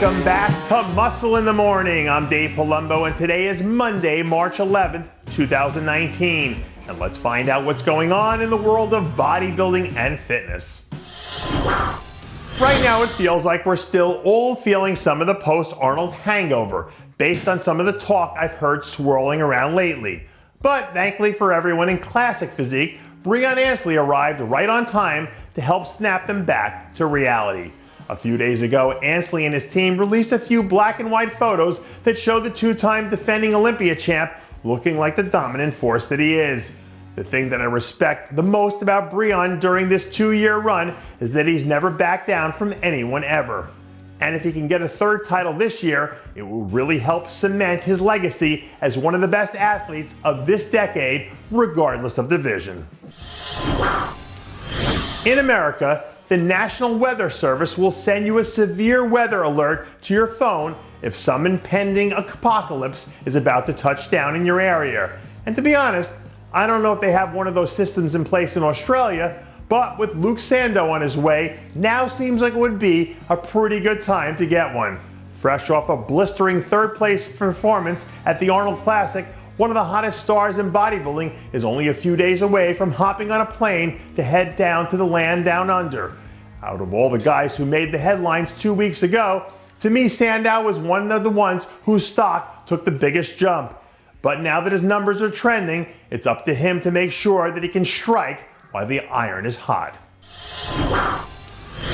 Welcome back to Muscle in the Morning. I'm Dave Palumbo, and today is Monday, March 11th, 2019. And let's find out what's going on in the world of bodybuilding and fitness. Right now, it feels like we're still all feeling some of the post-Arnold hangover, based on some of the talk I've heard swirling around lately. But thankfully for everyone in classic physique, Breon Ansley arrived right on time to help snap them back to reality. A few days ago, Ansley and his team released a few black and white photos that show the two-time defending Olympia champ looking like the dominant force that he is. The thing that I respect the most about Breon during this 2-year run is that he's never backed down from anyone ever. And if he can get a third title this year, it will really help cement his legacy as one of the best athletes of this decade, regardless of division. In America, the National Weather Service will send you a severe weather alert to your phone if some impending apocalypse is about to touch down in your area. And to be honest, I don't know if they have one of those systems in place in Australia, but with Luke Sandoe on his way, now seems like it would be a pretty good time to get one. Fresh off a blistering third-place performance at the Arnold Classic, one of the hottest stars in bodybuilding is only a few days away from hopping on a plane to head down to the land down under. Out of all the guys who made the headlines 2 weeks ago, to me Sandoe was one of the ones whose stock took the biggest jump. But now that his numbers are trending, it's up to him to make sure that he can strike while the iron is hot.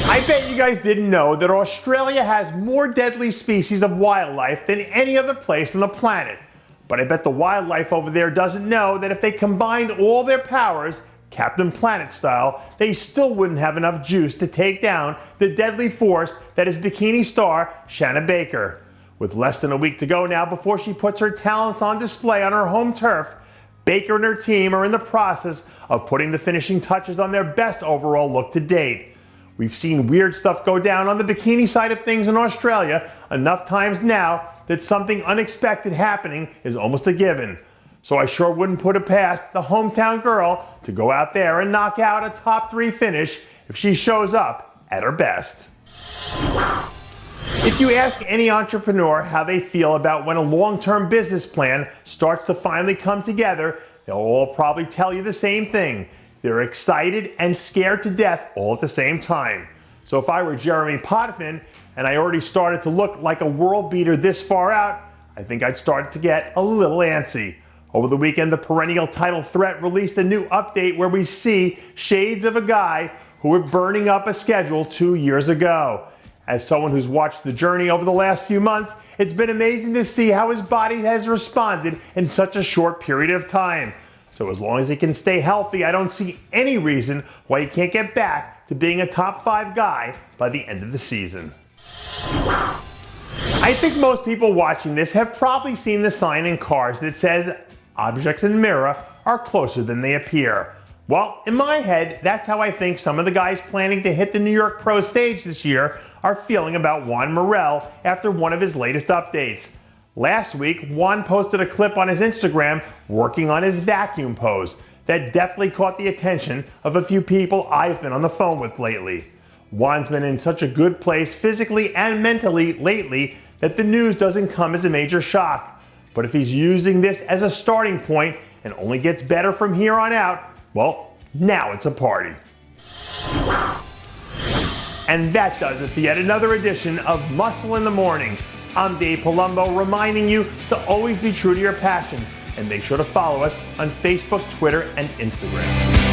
I bet you guys didn't know that Australia has more deadly species of wildlife than any other place on the planet. But I bet the wildlife over there doesn't know that if they combined all their powers, Captain Planet style, they still wouldn't have enough juice to take down the deadly force that is bikini star Shanna Baker. With less than a week to go now before she puts her talents on display on her home turf, Baker and her team are in the process of putting the finishing touches on their best overall look to date. We've seen weird stuff go down on the bikini side of things in Australia enough times now that something unexpected happening is almost a given. So I sure wouldn't put it past the hometown girl to go out there and knock out a top 3 finish if she shows up at her best. If you ask any entrepreneur how they feel about when a long-term business plan starts to finally come together, they'll all probably tell you the same thing. They're excited and scared to death all at the same time. So if I were Jeremy Potvin and I already started to look like a world beater this far out, I think I'd start to get a little antsy. Over the weekend, the perennial title threat released a new update where we see shades of a guy who were burning up a schedule 2 years ago. As someone who's watched the journey over the last few months, it's been amazing to see how his body has responded in such a short period of time. So as long as he can stay healthy, I don't see any reason why he can't get back to being a top 5 guy by the end of the season. I think most people watching this have probably seen the sign in cars that says, "Objects in the mirror are closer than they appear." Well, in my head, that's how I think some of the guys planning to hit the New York Pro stage this year are feeling about Juan Morel after one of his latest updates. Last week, Juan posted a clip on his Instagram working on his vacuum pose that definitely caught the attention of a few people I've been on the phone with lately. Juan's been in such a good place physically and mentally lately that the news doesn't come as a major shock. But if he's using this as a starting point and only gets better from here on out, well, now it's a party. And that does it for yet another edition of Muscle in the Morning. I'm Dave Palumbo, reminding you to always be true to your passions and make sure to follow us on Facebook, Twitter, and Instagram.